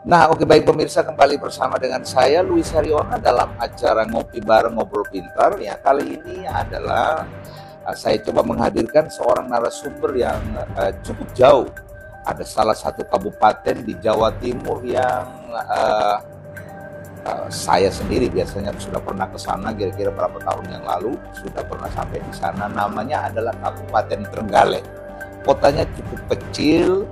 Nah, oke baik pemirsa, kembali bersama dengan saya Luis Haryono dalam acara Ngopi Bareng Ngobrol Pintar. Ya, kali ini adalah saya coba menghadirkan seorang narasumber yang cukup jauh. Ada salah satu kabupaten di Jawa Timur yang saya sendiri biasanya sudah pernah ke sana kira-kira berapa tahun yang lalu, sudah pernah sampai di sana. Namanya adalah Kabupaten Trenggalek. Kotanya cukup kecil,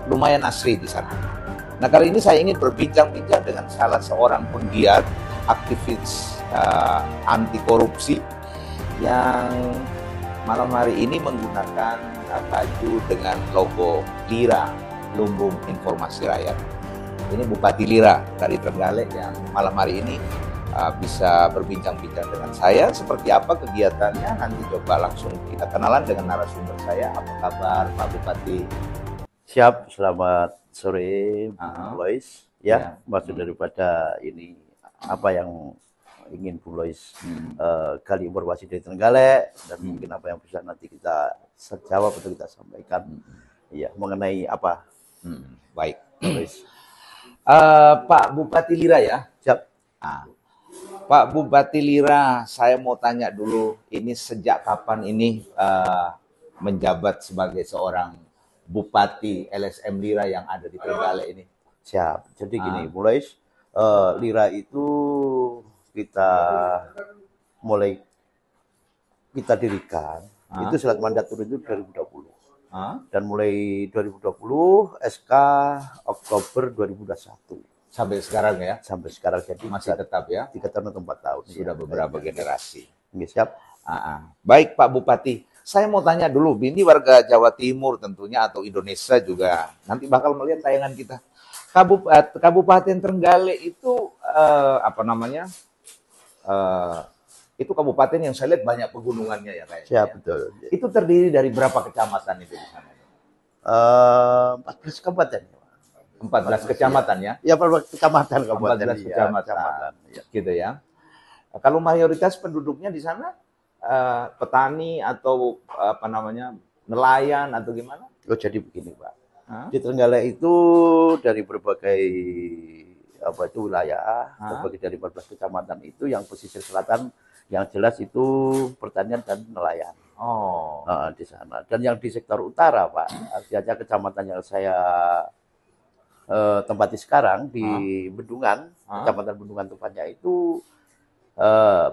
lumayan asri di sana. Nah, kali ini saya ingin berbincang-bincang dengan salah seorang penggiat aktivis anti korupsi yang malam hari ini menggunakan baju dengan logo Lira, Lumbung Informasi Rakyat. Ini Bupati Lira dari Trenggalek yang malam hari ini bisa berbincang-bincang dengan saya. Seperti apa kegiatannya, nanti coba langsung kita kenalan dengan narasumber saya. Apa kabar Pak Bupati? Siap, selamat sore, Bu Lois. Ya. Maksud daripada ini apa yang ingin Bu Lois gali informasi dari Trenggalek dan mungkin apa yang bisa nanti kita jawab atau kita sampaikan, ya mengenai apa. Baik, Bu Lois. Pak Bupati Lira ya. Siap. Pak Bupati Lira, saya mau tanya dulu, ini sejak kapan ini menjabat sebagai seorang Bupati LSM Lira yang ada di Trenggalek ini? Siap. Jadi gini, Bu Lois, Lira itu kita dirikan, itu surat mandat turun itu 2020. Dan mulai 2020 SK Oktober 2021. Sampai sekarang ya? Sampai sekarang, jadi masih tetap ya? 3 tahun atau 4 tahun. Sudah beberapa generasi. Siap. Baik Pak Bupati, saya mau tanya dulu, ini warga Jawa Timur tentunya atau Indonesia juga nanti bakal melihat tayangan kita. Kabupaten Trenggalek itu itu kabupaten yang saya lihat banyak pegunungannya ya kayaknya. Siap, betul. Itu terdiri dari berapa kecamatan itu di sana? 14 kabupaten. 14 kecamatan ya? Ya, 14 kecamatan kabupaten. 14 kecamatan. Ya. Gitu ya. Kalau mayoritas penduduknya di sana petani atau nelayan atau gimana? Oh, jadi begini, Pak. Di Trenggalek itu dari berbagai wilayah, berbagai dari 14 kecamatan itu yang pesisir selatan yang jelas itu pertanian dan nelayan. Di sana. Dan yang di sektor utara, Pak, artinya kecamatan yang saya tempati sekarang di Bendungan, kecamatan Bendungan tepatnya itu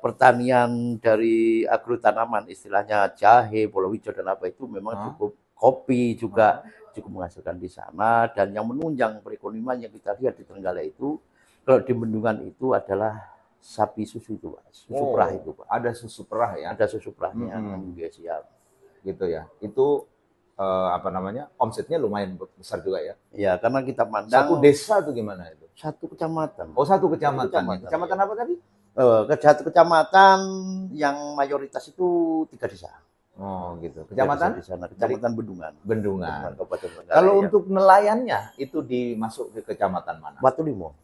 pertanian dari agrotanaman, istilahnya jahe, palawija dan apa itu memang cukup, kopi juga cukup menghasilkan di sana. Dan yang menunjang perekonomian yang kita lihat di Trenggalek itu, kalau di Bendungan itu adalah sapi susu itu, Pak. Susu perah itu, Pak. Ada susu perah ya? Ada susu perahnya. Siap. Gitu ya. Itu omsetnya lumayan besar juga ya? Ya, karena kita pandang. Satu desa itu gimana itu? Satu kecamatan. Oh, satu kecamatan. Kecamatan apa tadi? Satu kecamatan yang mayoritas itu 3 desa. Oh, gitu. Kecamatan? Di sana, Kecamatan Bendungan. Bendungan. Kalau untuk nelayannya itu dimasuk ke kecamatan mana? Watulimo.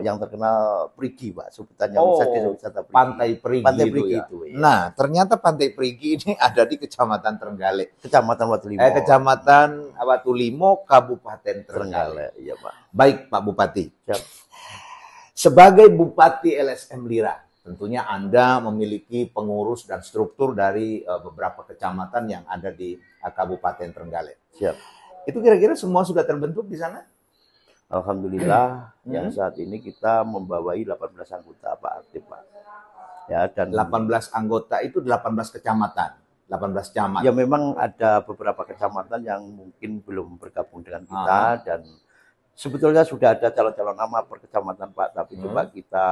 Yang terkenal Perigi, Pak, sebutannya wisata Perigi. Pantai Perigi. Pantai Perigi itu. Ya. Nah, ternyata Pantai Perigi ini ada di Kecamatan Trenggalek. Kecamatan Watulimo. Kecamatan Watulimo, Kabupaten Trenggalek. Iya, Pak. Baik, Pak Bupati. Siap. Sebagai Bupati LSM Lira, tentunya Anda memiliki pengurus dan struktur dari beberapa kecamatan yang ada di Kabupaten Trenggalek. Siap. Itu kira-kira semua sudah terbentuk di sana? Alhamdulillah, yang saat ini kita membawai 18 anggota, Pak, aktif, Pak. Ya, dan 18 anggota itu 18 kecamatan. 18 camat. Ya, memang ada beberapa kecamatan yang mungkin belum bergabung dengan kita dan sebetulnya sudah ada calon-calon nama per kecamatan, Pak, tapi coba kita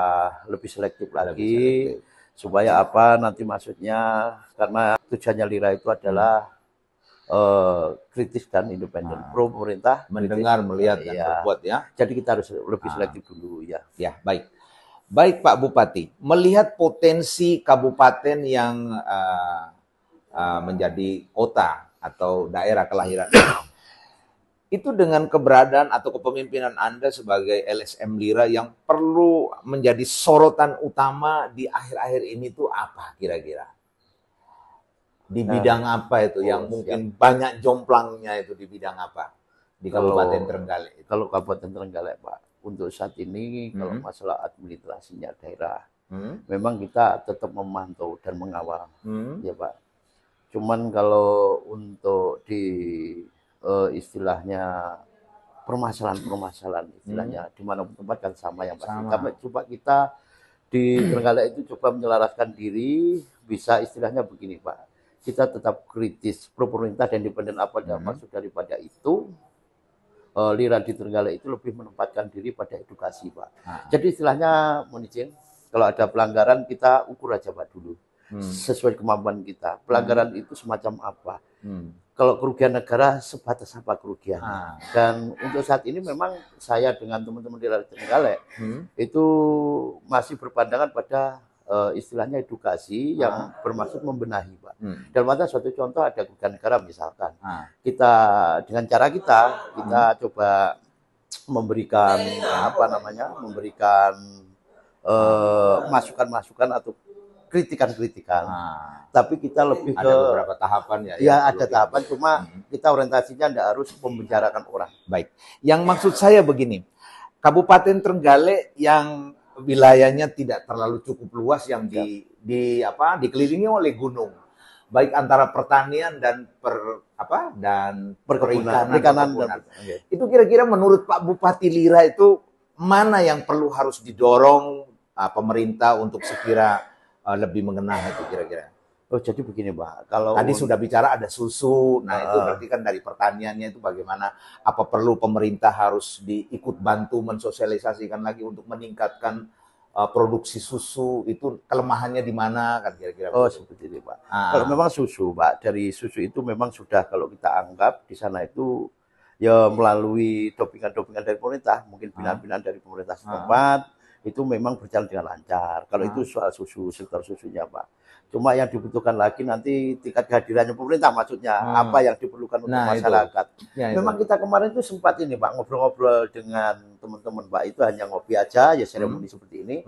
lebih selektif lagi. Supaya apa nanti maksudnya, karena tujuannya Lira itu adalah kritis dan independen, pro pemerintah, mendengar, melihat dan berbuat ya. Jadi kita harus lebih selektif dulu ya. Ya, baik. Baik Pak Bupati, melihat potensi kabupaten yang menjadi kota atau daerah kelahiran itu dengan keberadaan atau kepemimpinan Anda sebagai LSM Lira yang perlu menjadi sorotan utama di akhir-akhir ini tuh apa kira-kira? Di bidang apa itu yang mungkin banyak jomplangnya itu di bidang apa? di Kabupaten Trenggalek? Kalau Kabupaten Trenggalek Pak, untuk saat ini kalau masalah administrasinya daerah, memang kita tetap memantau dan mengawal, ya Pak. Cuman kalau untuk di istilahnya permasalahan-permasalahan istilahnya di mana tempat kan sama yang pasti. Tapi coba kita di Trenggalek itu coba menyelaraskan diri, bisa istilahnya begini Pak. Kita tetap kritis, pemerintah dan independen apa dan maksud daripada itu. Lira di Trenggalek itu lebih menempatkan diri pada edukasi Pak. Jadi istilahnya mohon izin, kalau ada pelanggaran kita ukur aja Pak dulu. Sesuai kemampuan kita. Pelanggaran itu semacam apa? Kalau kerugian negara sebatas apa kerugian? Dan untuk saat ini memang saya dengan teman-teman di Trenggalek itu masih berpandangan pada istilahnya edukasi yang bermaksud membenahi Pak. Dalam artian suatu contoh ada kerugian negara misalkan. Kita dengan cara kita coba memberikan memberikan masukan-masukan atau kritikan-kritikan. Tapi kita lebih ada beberapa tahapan ya. Ya ada tahapan, cuma kita orientasinya tidak harus membicarakan orang. Baik. Yang maksud saya begini, Kabupaten Trenggalek yang wilayahnya tidak terlalu cukup luas, yang dikelilingi oleh gunung, baik antara pertanian dan perikanan. Itu kira-kira menurut Pak Bupati Lira itu mana yang perlu harus didorong pemerintah untuk sekira lebih mengenal itu kira-kira? Oh jadi begini Pak, kalau tadi sudah bicara ada susu, nah itu berarti kan dari pertaniannya itu bagaimana? Apa perlu pemerintah harus diikut bantu mensosialisasikan lagi untuk meningkatkan produksi susu, itu kelemahannya di mana kan kira-kira? Oh seperti itu Pak. Kalau memang susu Pak, dari susu itu memang sudah kalau kita anggap di sana itu ya melalui dopingan-dopingan dari pemerintah, mungkin binaan-binaan dari pemerintah setempat. Itu memang berjalan dengan lancar. Kalau itu soal susu, sektor susunya Pak. Cuma yang dibutuhkan lagi nanti tingkat kehadirannya pemerintah, maksudnya apa yang diperlukan untuk masyarakat. Memang kita kemarin itu sempat ini Pak, ngobrol-ngobrol dengan teman-teman Pak, itu hanya ngopi aja, ya seremoni seperti ini.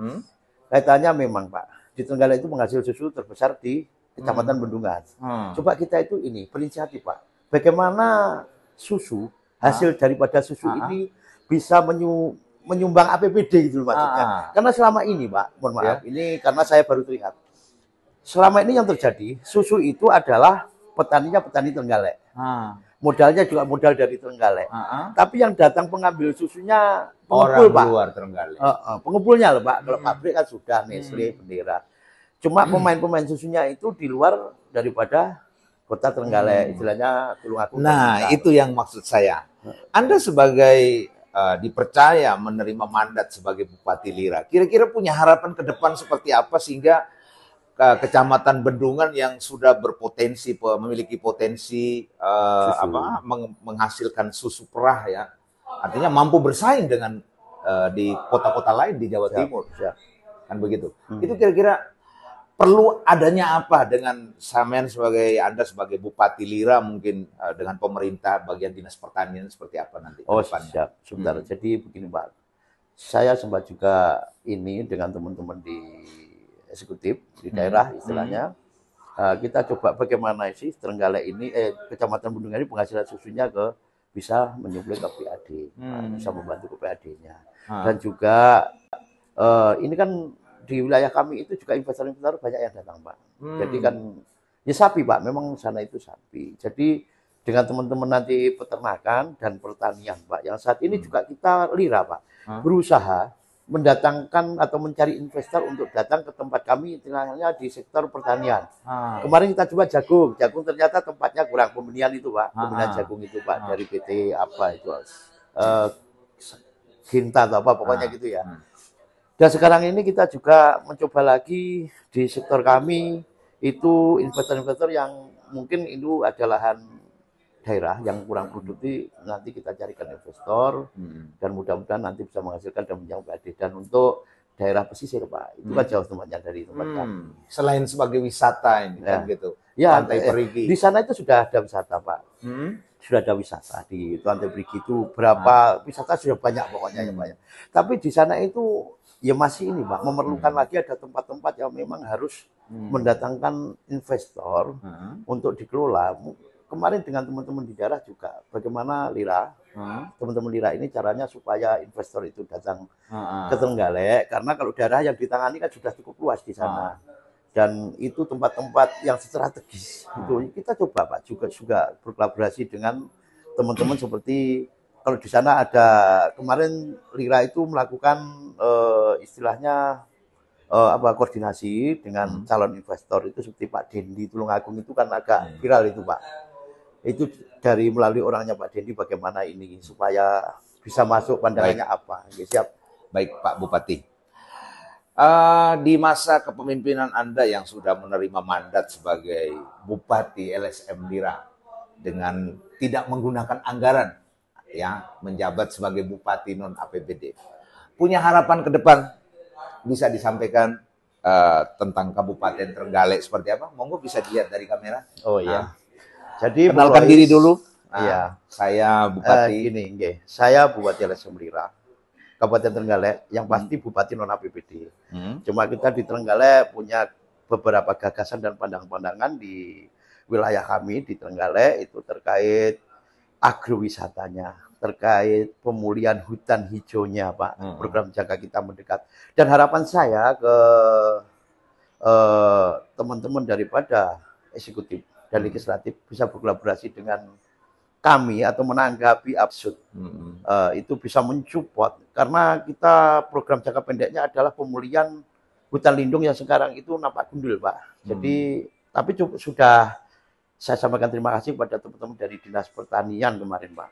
Kaitannya memang Pak, di Trenggalek itu menghasil susu terbesar di Kecamatan Bendungan. Coba kita itu ini, berinisiatif Pak. Bagaimana susu, hasil daripada susu ini bisa menyumbang APBD gitu maksudnya. Karena selama ini Pak, mohon maaf, ini karena saya baru teringat. Selama ini yang terjadi, susu itu adalah petaninya petani Trenggalek. Modalnya juga modal dari Trenggalek. Tapi yang datang pengambil susunya pengumpul Pak. Luar Trenggalek. Pengumpulnya loh Pak. Kalau pabrik kan sudah Nestle, Bendera. Cuma pemain-pemain susunya itu di luar daripada kota Trenggalek, istilahnya Tulungagung. Nah, itu yang maksud saya. Anda sebagai dipercaya menerima mandat sebagai Bupati Lira, kira-kira punya harapan ke depan seperti apa sehingga Kecamatan Bendungan yang sudah berpotensi, memiliki potensi menghasilkan susu perah ya, artinya mampu bersaing dengan di kota-kota lain di Jawa Timur, kan begitu. Itu kira-kira perlu adanya apa dengan Samen Anda sebagai Bupati Lira, mungkin dengan pemerintah bagian dinas pertanian seperti apa nanti? Siap, sebentar. Jadi begini Pak, saya sempat juga ini dengan teman-teman di eksekutif di daerah istilahnya, kita coba bagaimana sih Trenggalek ini, Kecamatan Bendungan ini penghasilan susunya bisa menyuplai ke PAD, bisa membantu ke PAD-nya. Dan juga ini kan di wilayah kami itu juga investor-investor banyak yang datang Pak. Jadi kan ya sapi Pak, memang sana itu sapi. Jadi dengan teman-teman nanti peternakan dan pertanian Pak, yang saat ini juga kita Lira Pak, berusaha mendatangkan atau mencari investor untuk datang ke tempat kami, istilahnya di sektor pertanian. Kemarin kita coba jagung ternyata tempatnya kurang, pembenihan itu Pak, pembenihan jagung itu Pak, dari PT apa itu, Ginta atau apa pokoknya gitu ya. Dan sekarang ini kita juga mencoba lagi di sektor kami itu investor-investor yang mungkin itu adalah lahan daerah yang kurang produktif, nanti kita carikan investor dan mudah-mudahan nanti bisa menghasilkan dan menjangkau PAD. Dan untuk daerah pesisir Pak, itu kan jauh tempatnya dari tempat kami. Selain sebagai wisata ini kan gitu, ya, Pantai Perigi. Di sana itu sudah ada wisata Pak, sudah ada wisata di Pantai Perigi itu berapa wisata sudah banyak pokoknya ya Pak. Tapi di sana itu ya masih ini Pak, memerlukan lagi ada tempat-tempat yang memang harus mendatangkan investor untuk dikelola. kemarin dengan teman-teman di daerah juga bagaimana Lira, teman-teman Lira ini caranya supaya investor itu datang ke Trenggalek, karena kalau daerah yang ditangani kan sudah cukup luas di sana. Dan itu tempat-tempat yang strategis. Itu kita coba Pak juga berkolaborasi dengan teman-teman seperti kalau di sana ada kemarin Lira itu melakukan istilahnya koordinasi dengan calon investor itu seperti Pak Dendi Tulungagung itu kan agak viral itu Pak. Itu dari melalui orangnya Pak Dendi bagaimana ini supaya bisa masuk pandangannya apa. Ya, siap. Baik Pak Bupati. Di masa kepemimpinan Anda yang sudah menerima mandat sebagai Bupati LSM Lira dengan tidak menggunakan anggaran, ya, menjabat sebagai Bupati non APBD, punya harapan ke depan bisa disampaikan tentang Kabupaten Trenggalek seperti apa? Monggo bisa dilihat dari kamera. Oh iya. Jadi kenalkan diri dulu. Iya. Saya Bupati. Saya Bupati LSM Lira. Kabupaten Trenggalek, yang pasti Bupati non APBD. Cuma kita di Trenggalek punya beberapa gagasan dan pandangan-pandangan di wilayah kami di Trenggalek itu terkait agrowisatanya, terkait pemulihan hutan hijaunya, Pak. Program Jaga Kita Mendekat. Dan harapan saya ke teman-teman daripada eksekutif dan legislatif bisa berkolaborasi dengan kami atau menanggapi absurd itu bisa mensupport karena kita program jangka pendeknya adalah pemulihan hutan lindung yang sekarang itu nampak gundul Pak. Jadi tapi sudah saya sampaikan terima kasih pada teman-teman dari Dinas Pertanian kemarin Pak.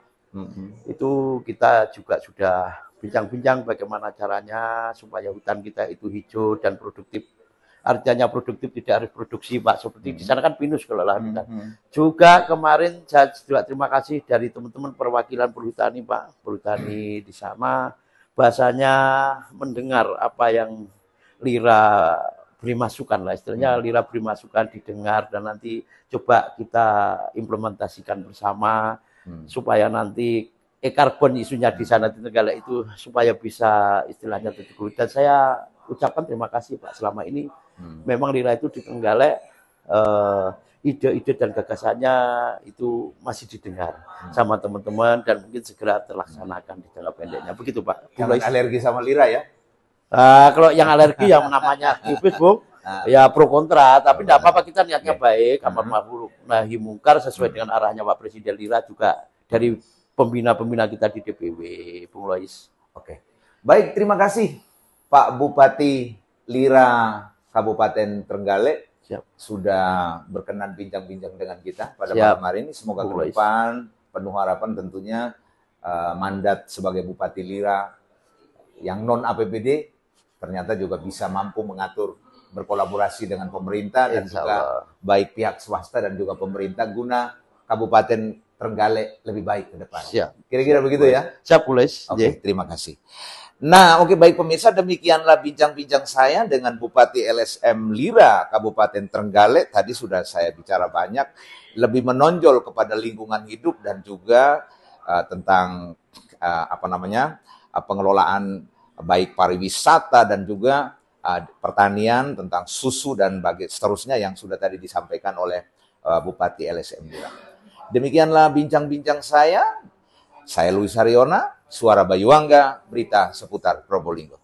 Itu kita juga sudah bincang-bincang bagaimana caranya supaya hutan kita itu hijau dan produktif. Artinya produktif tidak harus produksi Pak, seperti di sana kan pinus kalau lahan hutan. Juga kemarin saya juga terima kasih dari teman-teman perwakilan perhutani Pak, perhutani di sana bahasanya mendengar apa yang Lira beri masukan lah istilahnya, Lira beri masukan didengar dan nanti coba kita implementasikan bersama supaya nanti karbon isunya di sana di Trenggalek itu supaya bisa istilahnya terteguh. Dan saya ucapkan terima kasih Pak selama ini. Memang Lira itu di Trenggalek ide-ide dan gagasannya itu masih didengar sama teman-teman dan mungkin segera terlaksanakan di jangka pendeknya. Begitu Pak. Jangan alergi sama Lira ya. Kalau yang alergi yang namanya aktivis Bu, ya pro kontra. Tapi tidak apa-apa kita niatnya baik. Amar ma'ruf nahi mungkar sesuai dengan arahnya Pak Presiden. Lira juga dari pembina-pembina kita di DPW, Bung Lois. Oke. Baik, terima kasih Pak Bupati Lira Kabupaten Trenggalek. Siap. Sudah berkenan bincang-bincang dengan kita pada malam hari ini. Semoga ke depan penuh harapan tentunya mandat sebagai Bupati Lira yang non APBD ternyata juga bisa mampu mengatur berkolaborasi dengan pemerintah dan juga baik pihak swasta dan juga pemerintah guna Kabupaten Trenggalek lebih baik ke depan. Kira-kira begitu ya? Siap, Pulis. Oke, terima kasih. Nah, oke baik pemirsa, demikianlah bincang-bincang saya dengan Bupati LSM Lira Kabupaten Trenggalek. Tadi sudah saya bicara banyak, lebih menonjol kepada lingkungan hidup dan juga tentang pengelolaan baik pariwisata dan juga pertanian, tentang susu dan seterusnya yang sudah tadi disampaikan oleh Bupati LSM Lira. Demikianlah bincang-bincang saya. Saya Luis Haryona, Suara Bayuangga, berita seputar Probolinggo.